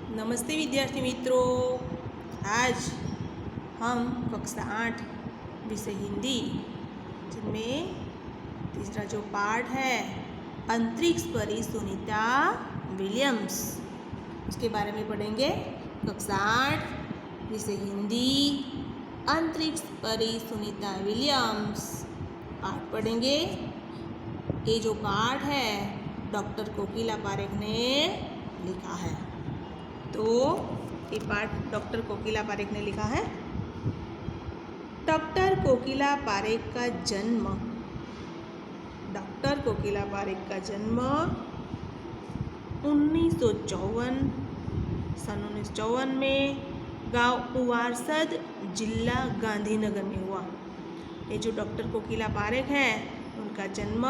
नमस्ते विद्यार्थी मित्रों। आज हम कक्षा 8 विषय हिंदी जिनमें तीसरा जो पाठ है अंतरिक्ष परी सुनीता विलियम्स उसके बारे में पढ़ेंगे। कक्षा 8 विषय हिंदी अंतरिक्ष परी सुनीता विलियम्स पाठ पढ़ेंगे। ये जो पाठ है डॉक्टर कोकिला पारेख ने लिखा है। तो ये पाठ डॉक्टर कोकिला पारेख ने लिखा है। डॉक्टर कोकिला पारेख का जन्म डॉक्टर कोकिला पारेख का जन्म 1954 में गांव उवारसद जिला गांधीनगर में हुआ। ये जो डॉक्टर कोकिला पारेख है उनका जन्म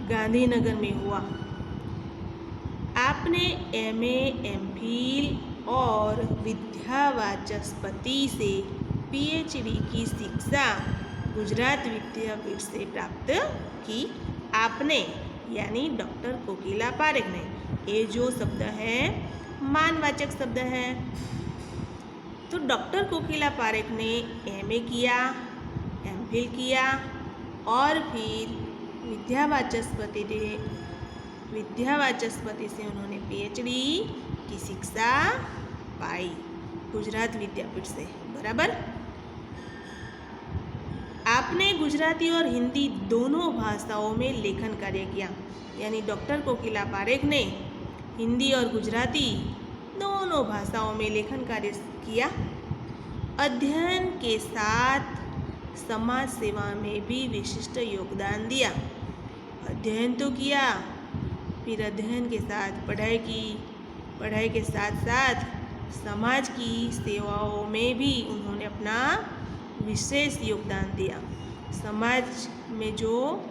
गांधीनगर में हुआ। आपने MA MPhil और विद्यावाचस्पति से PhD की शिक्षा गुजरात विद्यापीठ से प्राप्त की। आपने यानी डॉक्टर कोकिला पारेख ने, ये जो शब्द है मानवाचक शब्द है। तो डॉक्टर कोकिला पारेख ने MA किया, MPhil किया और फिर विद्यावाचस्पति से उन्होंने PhD की शिक्षा पाई गुजरात विद्यापीठ से। बराबर। आपने गुजराती और हिंदी दोनों भाषाओं में लेखन कार्य किया। यानी डॉक्टर कोकिला पारेख ने हिंदी और गुजराती दोनों भाषाओं में लेखन कार्य किया। अध्ययन के साथ समाज सेवा में भी विशिष्ट योगदान दिया। अध्ययन तो किया, फिर अध्ययन के साथ पढ़ाई की, पढ़ाई के साथ साथ समाज की सेवाओं में भी उन्होंने अपना विशेष योगदान दिया। समाज में जो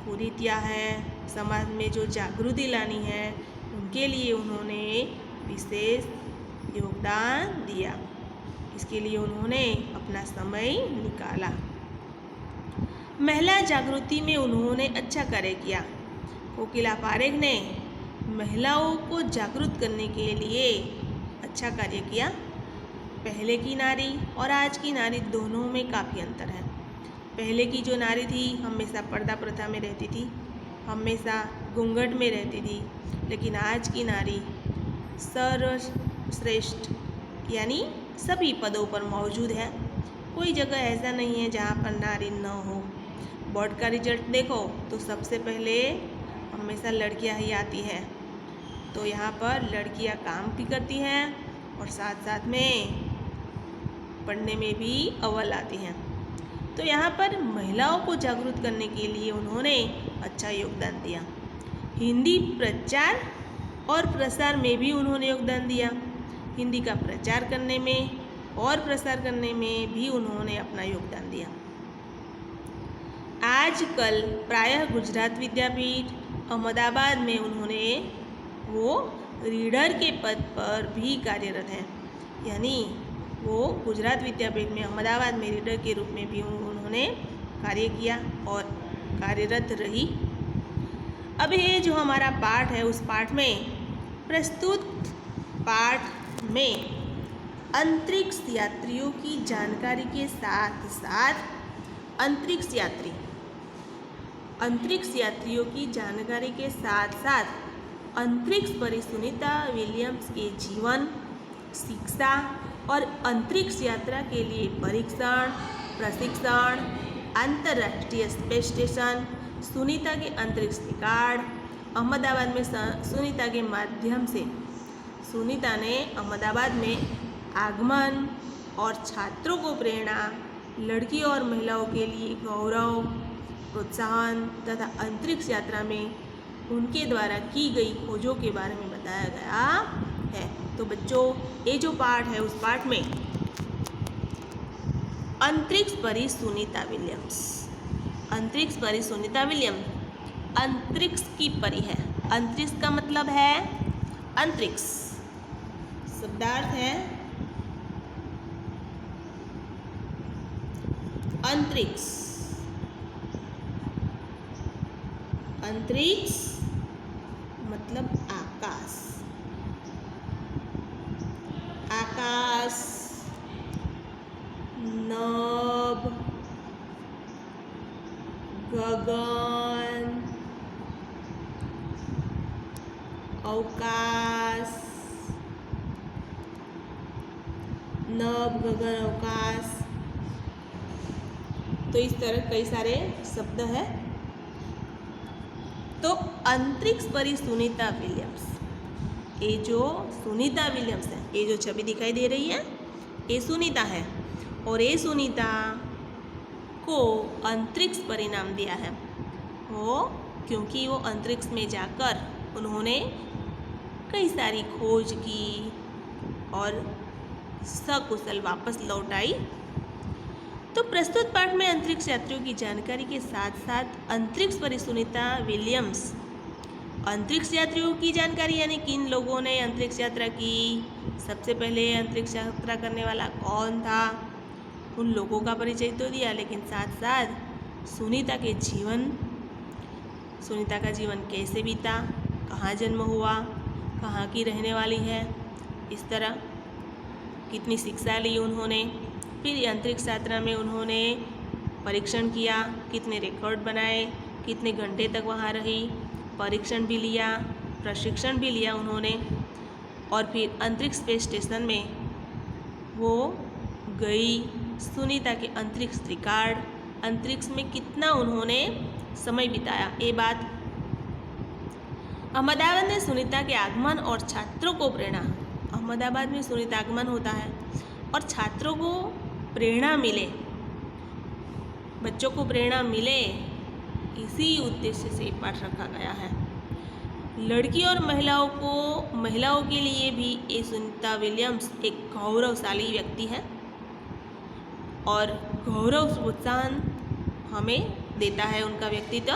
कुरीतियाँ है, समाज में जो जागृति लानी है, उनके लिए उन्होंने विशेष योगदान दिया। इसके लिए उन्होंने अपना समय निकाला। महिला जागृति में उन्होंने अच्छा कार्य किया। कोकिला पारेख ने महिलाओं को जागरूक करने के लिए अच्छा कार्य किया। पहले की नारी और आज की नारी दोनों में काफ़ी अंतर है। पहले की जो नारी थी हमेशा पर्दा प्रथा में रहती थी, हमेशा घूंघट में रहती थी। लेकिन आज की नारी सर्वश्रेष्ठ यानी सभी पदों पर मौजूद है। कोई जगह ऐसा नहीं है जहाँ पर नारी न हो। बोर्ड का रिजल्ट देखो तो सबसे पहले हमेशा लड़कियां ही आती हैं। तो यहाँ पर लड़कियां काम भी करती हैं और साथ साथ में पढ़ने में भी अव्वल आती हैं। तो यहाँ पर महिलाओं को जागरूक करने के लिए उन्होंने अच्छा योगदान दिया। हिंदी प्रचार और प्रसार में भी उन्होंने योगदान दिया। हिंदी का प्रचार करने में और प्रसार करने में भी उन्होंने अपना योगदान दिया। आजकल प्रायः गुजरात विद्यापीठ अहमदाबाद में उन्होंने वो रीडर के पद पर भी कार्यरत हैं। यानी वो गुजरात विद्यापीठ में अहमदाबाद में रीडर के रूप में भी उन्होंने कार्य किया और कार्यरत रही। अब ये जो हमारा पाठ है उस पाठ में प्रस्तुत पाठ में अंतरिक्ष यात्रियों की जानकारी के साथ साथ अंतरिक्ष यात्रियों की जानकारी के साथ साथ अंतरिक्ष परी सुनीता विलियम्स के जीवन, शिक्षा और अंतरिक्ष यात्रा के लिए परीक्षण, प्रशिक्षण, अंतर्राष्ट्रीय स्पेस स्टेशन, सुनीता के अंतरिक्ष रिकॉर्ड, अहमदाबाद में सुनीता के माध्यम से सुनीता ने अहमदाबाद में आगमन और छात्रों को प्रेरणा, लड़की और महिलाओं के लिए गौरव, प्रोत्साहन तथा अंतरिक्ष यात्रा में उनके द्वारा की गई खोजों के बारे में बताया गया है। तो बच्चों ये जो पाठ है उस पाठ में अंतरिक्ष परी सुनीता विलियम्स, अंतरिक्ष परी सुनीता विलियम्स अंतरिक्ष की परी है। अंतरिक्ष का मतलब है अंतरिक्ष, शब्दार्थ है अंतरिक्ष। अंतरिक्ष मतलब आकाश। आकाश, नभ, गगन, अवकाश, नभ, गगन, अवकाश। तो इस तरह कई सारे शब्द हैं। तो अंतरिक्ष परी सुनीता विलियम्स, ये जो सुनीता विलियम्स है, ये जो छवि दिखाई दे रही है, ये सुनीता है। और ये सुनीता को अंतरिक्ष परी नाम दिया है वो क्योंकि वो अंतरिक्ष में जाकर उन्होंने कई सारी खोज की और सकुशल वापस लौट आई। तो प्रस्तुत पाठ में अंतरिक्ष यात्रियों की जानकारी के साथ साथ अंतरिक्ष परी सुनीता विलियम्स, अंतरिक्ष यात्रियों की जानकारी यानी किन लोगों ने अंतरिक्ष यात्रा की, सबसे पहले अंतरिक्ष यात्रा करने वाला कौन था, उन लोगों का परिचय तो दिया, लेकिन साथ साथ सुनीता का जीवन कैसे बीता, कहाँ जन्म हुआ, कहाँ की रहने वाली है, इस तरह कितनी शिक्षा ली उन्होंने, फिर अंतरिक्ष यात्रा में उन्होंने परीक्षण किया, कितने रिकॉर्ड बनाए, कितने घंटे तक वहाँ रही, परीक्षण भी लिया, प्रशिक्षण भी लिया उन्होंने, और फिर अंतरिक्ष स्पेस स्टेशन में वो गई। सुनीता के अंतरिक्ष रिकॉर्ड, अंतरिक्ष में कितना उन्होंने समय बिताया, ये बात। अहमदाबाद में सुनीता के आगमन और छात्रों को प्रेरणा, अहमदाबाद में सुनीता आगमन होता है और छात्रों को प्रेरणा मिले, बच्चों को प्रेरणा मिले, इसी उद्देश्य से पाठ रखा गया है। लड़की और महिलाओं के लिए भी ये सुनीता विलियम्स एक गौरवशाली व्यक्ति है और गौरव प्रोत्साहन हमें देता है उनका व्यक्तित्व।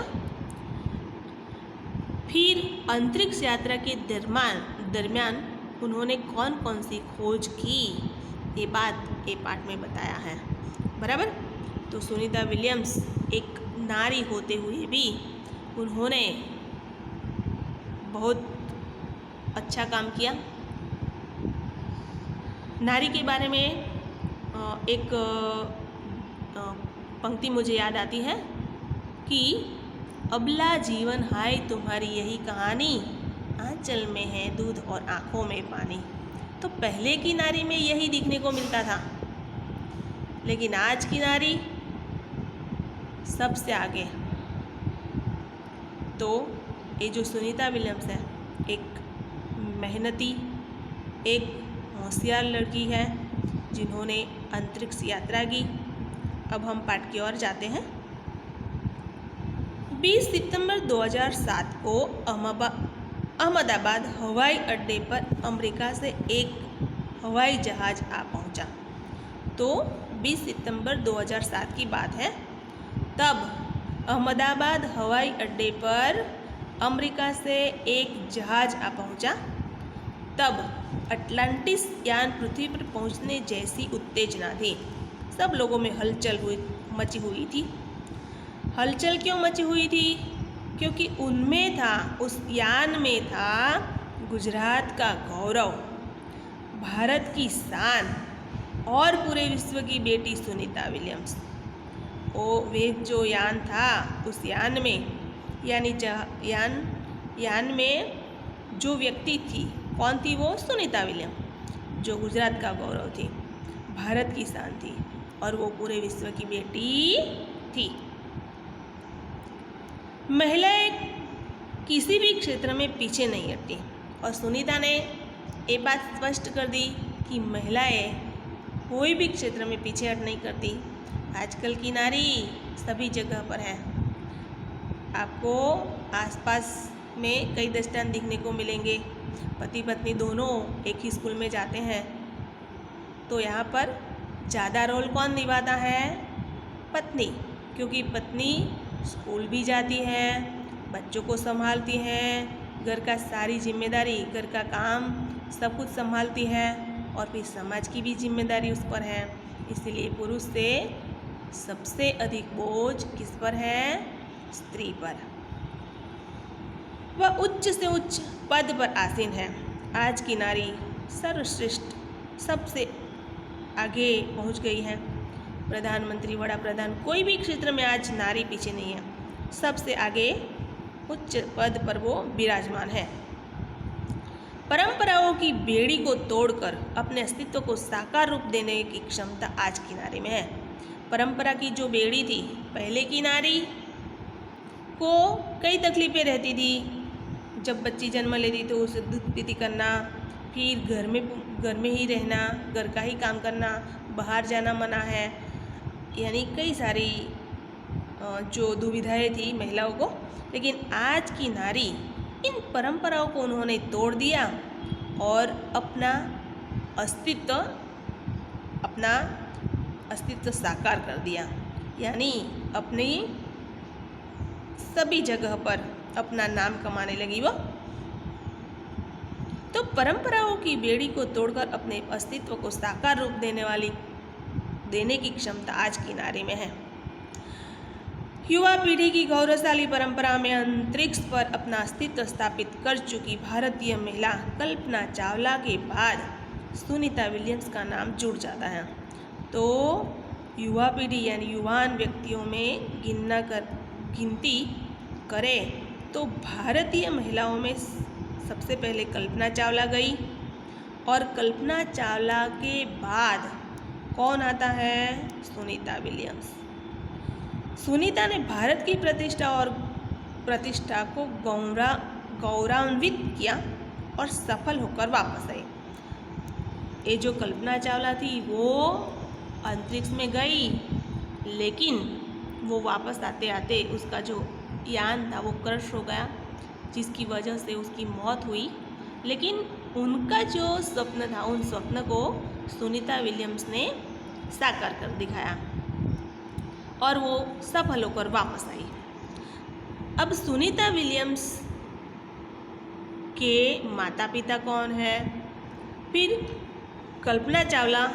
फिर अंतरिक्ष यात्रा के दरमियान उन्होंने कौन कौन सी खोज की, ये बात ये पाठ में बताया है, बराबर। तो सुनीता विलियम्स एक नारी होते हुए भी उन्होंने बहुत अच्छा काम किया। नारी के बारे में एक पंक्ति मुझे याद आती है कि अबला जीवन हाय तुम्हारी यही कहानी, आंचल में है दूध और आँखों में पानी। तो पहले की नारी में यही दिखने को मिलता था, लेकिन आज की नारी सबसे आगे। तो ये जो सुनीता विलियम्स है, एक मेहनती, एक होशियार लड़की है जिन्होंने अंतरिक्ष यात्रा की। अब हम पाठ की ओर जाते हैं। 20 सितंबर 2007 को अहमदाबाद हवाई अड्डे पर अमेरिका से एक हवाई जहाज आ पहुंचा। तो 20 सितंबर 2007 की बात है। तब अहमदाबाद हवाई अड्डे पर अमेरिका से एक जहाज आ पहुंचा। तब अटलांटिस यान पृथ्वी पर पहुंचने जैसी उत्तेजना थी। सब लोगों में हलचल मची हुई थी। हलचल क्यों मची हुई थी? क्योंकि उनमें था, उस यान में था गुजरात का गौरव, भारत की शान और पूरे विश्व की बेटी सुनीता विलियम्स। वे जो यान था, उस यान में यान में जो व्यक्ति थी, कौन थी वो? सुनीता विलियम, जो गुजरात का गौरव थी, भारत की शान थी और वो पूरे विश्व की बेटी थी। महिलाएं किसी भी क्षेत्र में पीछे नहीं हटती और सुनीता ने ये बात स्पष्ट कर दी कि महिलाएं कोई भी क्षेत्र में पीछे हट नहीं करती। आजकल की नारी सभी जगह पर है। आपको आसपास में कई दृष्टांत दिखने को मिलेंगे। पति पत्नी दोनों एक ही स्कूल में जाते हैं, तो यहाँ पर ज़्यादा रोल कौन निभाता है? पत्नी, क्योंकि पत्नी स्कूल भी जाती है, बच्चों को संभालती है, घर का सारी जिम्मेदारी, घर का काम सब कुछ संभालती है और फिर समाज की भी जिम्मेदारी उस पर है। इसलिए पुरुष से सबसे अधिक बोझ किस पर है? स्त्री पर। वह उच्च से उच्च पद पर आसीन है। आज की नारी सर्वश्रेष्ठ सबसे आगे पहुंच गई है। प्रधानमंत्री, वड़ा प्रधान, कोई भी क्षेत्र में आज नारी पीछे नहीं है, सबसे आगे उच्च पद पर वो विराजमान है। परंपराओं की बेड़ी को तोड़कर अपने अस्तित्व को साकार रूप देने की क्षमता आज की नारी में है। परंपरा की जो बेड़ी थी, पहले की नारी को कई तकलीफें रहती थी। जब बच्ची जन्म लेती तो उसे दूध पीती करना, फिर घर में ही रहना, घर का ही काम करना, बाहर जाना मना है, यानी कई सारी जो दुविधाएं थी महिलाओं को। लेकिन आज की नारी, इन परंपराओं को उन्होंने तोड़ दिया और अपना अस्तित्व साकार कर दिया, यानी अपनी सभी जगह पर अपना नाम कमाने लगी वो। तो परंपराओं की बेड़ी को तोड़कर अपने अस्तित्व को साकार रूप देने की क्षमता आज की नारी में है। युवा पीढ़ी की गौरवशाली परंपरा में अंतरिक्ष पर अपना अस्तित्व स्थापित कर चुकी भारतीय महिला कल्पना चावला के बाद सुनीता विलियम्स का नाम जुड़ जाता है। तो युवा पीढ़ी यानी युवान व्यक्तियों में गिनती करें तो भारतीय महिलाओं में सबसे पहले कल्पना चावला गई, और कल्पना चावला के बाद कौन आता है? सुनीता विलियम्स। सुनीता ने भारत की प्रतिष्ठा को गौरवान्वित किया और सफल होकर वापस आई। ये जो कल्पना चावला थी वो अंतरिक्ष में गई, लेकिन वो वापस आते आते उसका जो यान था वो क्रश हो गया, जिसकी वजह से उसकी मौत हुई। लेकिन उनका जो स्वप्न था, उन स्वप्न को सुनीता विलियम्स ने साकार कर दिखाया और वो सफल होकर वापस आई। अब सुनीता विलियम्स के माता पिता कौन है, फिर कल्पना चावला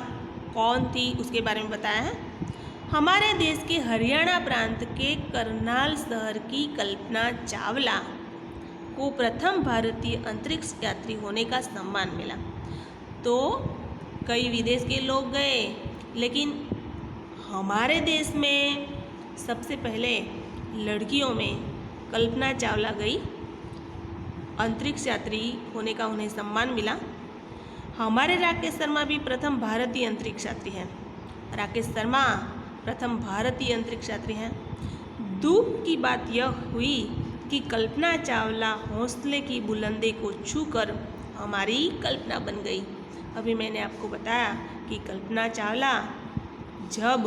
कौन थी, उसके बारे में बताया है। हमारे देश के हरियाणा प्रांत के करनाल शहर की कल्पना चावला को प्रथम भारतीय अंतरिक्ष यात्री होने का सम्मान मिला। तो कई विदेश के लोग गए, लेकिन हमारे देश में सबसे पहले लड़कियों में कल्पना चावला गई, अंतरिक्ष यात्री होने का उन्हें सम्मान मिला। हमारे राकेश शर्मा भी प्रथम भारतीय अंतरिक्ष यात्री हैं। राकेश शर्मा प्रथम भारतीय अंतरिक्ष यात्री हैं। दुख की बात यह हुई कि कल्पना चावला हौसले की बुलंदी को छूकर हमारी कल्पना बन गई। अभी मैंने आपको बताया कि कल्पना चावला जब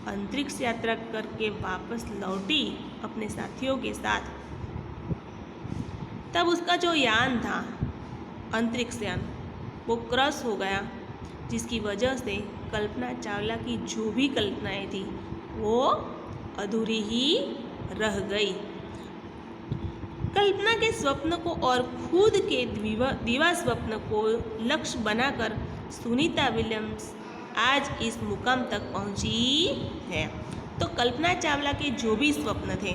अंतरिक्ष यात्रा करके वापस लौटी अपने साथियों के साथ, तब उसका जो यान था, अंतरिक्ष यान, वो क्रश हो गया, जिसकी वजह से कल्पना चावला की जो भी कल्पनाएं थी वो अधूरी ही रह गई। कल्पना के स्वप्न को और खुद के दीवा स्वप्न को लक्ष्य बनाकर सुनीता विलियम्स आज इस मुकाम तक पहुंची है। तो कल्पना चावला के जो भी स्वप्न थे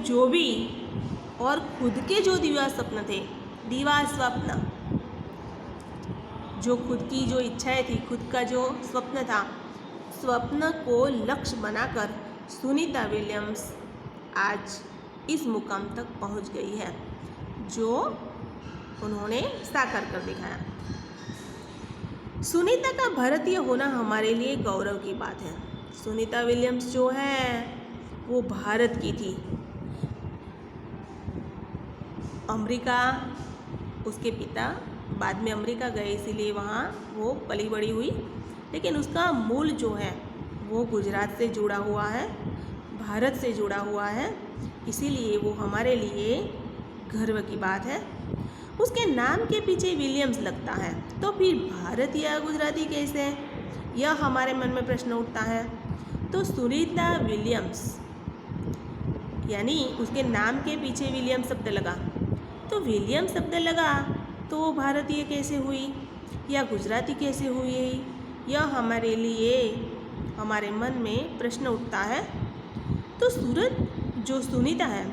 जो भी, और खुद के जो दीवा स्वप्न, जो खुद की जो इच्छाएं थी, खुद का जो स्वप्न था, स्वप्न को लक्ष्य बनाकर सुनीता विलियम्स आज इस मुकाम तक पहुंच गई है, जो उन्होंने साकार कर दिखाया। सुनीता का भारतीय होना हमारे लिए गौरव की बात है। सुनीता विलियम्स जो है वो भारत की थी। अमेरिका, उसके पिता बाद में अमेरिका गए, इसीलिए वहाँ वो पली बड़ी हुई, लेकिन उसका मूल जो है वो गुजरात से जुड़ा हुआ है, भारत से जुड़ा हुआ है, इसीलिए वो हमारे लिए गर्व की बात है। उसके नाम के पीछे विलियम्स लगता है, तो फिर भारतीय या गुजराती कैसे, यह हमारे मन में प्रश्न उठता है। तो सुनीता विलियम्स यानी उसके नाम के पीछे विलियम शब्द लगा, तो विलियम शब्द लगा तो भारतीय कैसे हुई या गुजराती कैसे हुई, यह हमारे लिए, हमारे मन में प्रश्न उठता है। तो जो सुनीता है,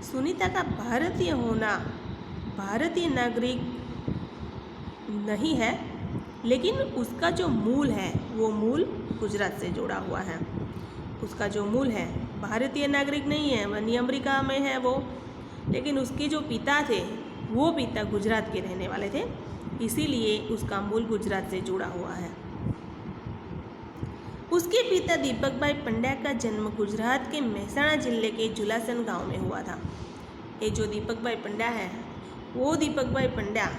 सुनीता का भारतीय होना, भारतीय नागरिक नहीं है, लेकिन उसका जो मूल है वो मूल गुजरात से जुड़ा हुआ है। उसका जो मूल है भारतीय नागरिक नहीं है, वही अमेरिका में है वो, लेकिन उसके जो पिता थे वो पिता गुजरात के रहने वाले थे, इसीलिए उसका मूल गुजरात से जुड़ा हुआ है। उसके पिता दीपक भाई पंड्या का जन्म गुजरात के मेहसाणा जिले के जुलासन गांव में हुआ था। ये जो दीपक भाई पंड्या है वो दीपक भाई पंड्या,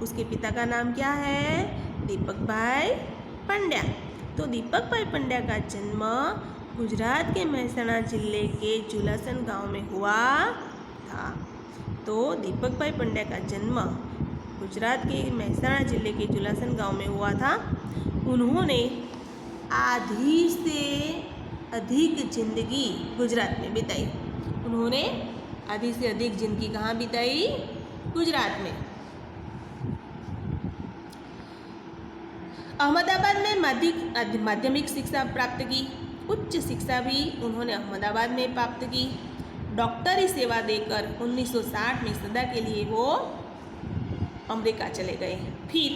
उसके पिता का नाम क्या है? दीपक भाई पंड्या। तो दीपक भाई पंड्या का जन्म गुजरात के मेहसाणा जिले के जुलासन गांव में हुआ था। तो दीपक भाई पंड्या का जन्म गुजरात के मेहसाणा जिले के जुलासन गांव में हुआ था। उन्होंने आधी से अधिक जिंदगी गुजरात में बिताई। उन्होंने आधी से अधिक जिंदगी कहाँ बिताई? गुजरात में। अहमदाबाद में माध्यमिक शिक्षा प्राप्त की। उच्च शिक्षा भी उन्होंने अहमदाबाद में प्राप्त की। डॉक्टरी सेवा देकर 1960 में सदा के लिए वो अमेरिका चले गए। फिर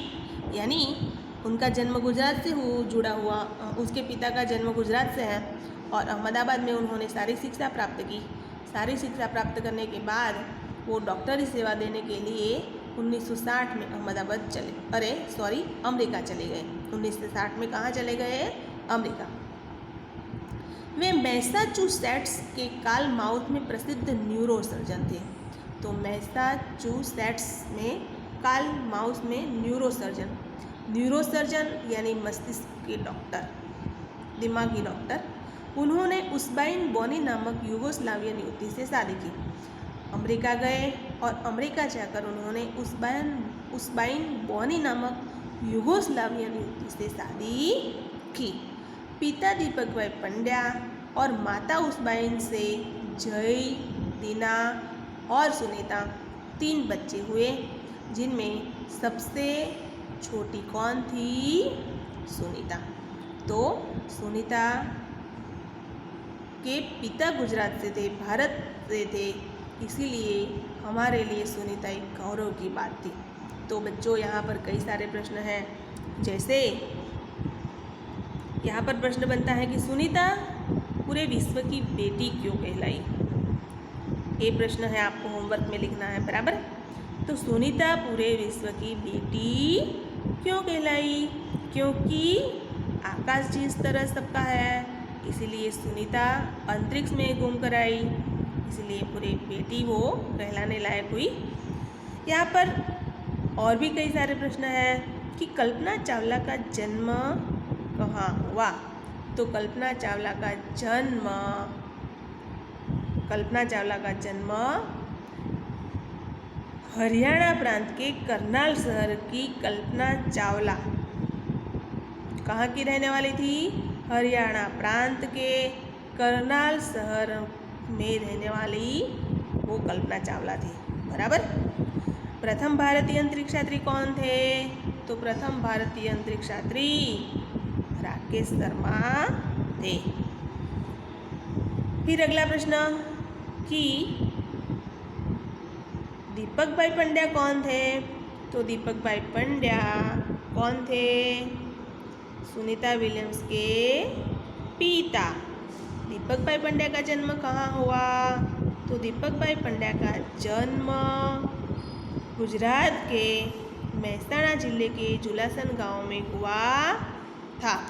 यानी उनका जन्म गुजरात से जुड़ा हुआ, उसके पिता का जन्म गुजरात से है और अहमदाबाद में उन्होंने सारी शिक्षा प्राप्त की। सारी शिक्षा प्राप्त करने के बाद वो डॉक्टरी सेवा देने के लिए 1960 में अमेरिका चले गए। 1960 में कहाँ चले गए? अमेरिका। वे मैसाचुसेट्स के काल माउथ में प्रसिद्ध न्यूरो सर्जन थे। तो मैसाचुसेट्स में काल माउथ में न्यूरो सर्जन यानी मस्तिष्क के डॉक्टर, दिमागी डॉक्टर। उन्होंने उस्बाइन बोनी नामक यूगोस्लावियन युवती से शादी की। अमेरिका गए और अमेरिका जाकर उन्होंने उस्बाइन बोनी नामक यूगोस्लावियन युवती से शादी की। पिता दीपक भाई पंड्या और माता उस्बाइन से जय, दीना और सुनीता 3 बच्चे हुए, जिनमें सबसे छोटी कौन थी? सुनीता। तो सुनीता के पिता गुजरात से थे, भारत से थे, इसीलिए हमारे लिए सुनीता एक गौरव की बात थी। तो बच्चों यहाँ पर कई सारे प्रश्न हैं, जैसे यहाँ पर प्रश्न बनता है कि सुनीता पूरे विश्व की बेटी क्यों कहलाई? ये प्रश्न है, आपको होमवर्क में लिखना है, बराबर। तो सुनीता पूरे विश्व की बेटी क्यों कहलाई? क्योंकि आकाश जिस तरह सबका है, इसीलिए सुनीता अंतरिक्ष में घूम कर आई, इसलिए पूरी बेटी वो कहलाने लायक हुई। यहाँ पर और भी कई सारे प्रश्न हैं कि कल्पना चावला का जन्म कहाँ हुआ? तो कल्पना चावला का जन्म हरियाणा प्रांत के करनाल शहर की कल्पना चावला कहाँ की रहने वाली थी? हरियाणा प्रांत के करनाल शहर में रहने वाली वो कल्पना चावला थी, बराबर। प्रथम भारतीय अंतरिक्ष यात्री कौन थे? तो प्रथम भारतीय अंतरिक्ष यात्री राकेश शर्मा थे। फिर अगला प्रश्न कि दीपक भाई पंड्या कौन थे? तो दीपक भाई पंड्या कौन थे? सुनीता विलियम्स के पिता। दीपक भाई पंड्या का जन्म कहाँ हुआ? तो दीपक भाई पंड्या का जन्म गुजरात के मेहसाणा जिले के जुलासन गांव में हुआ था।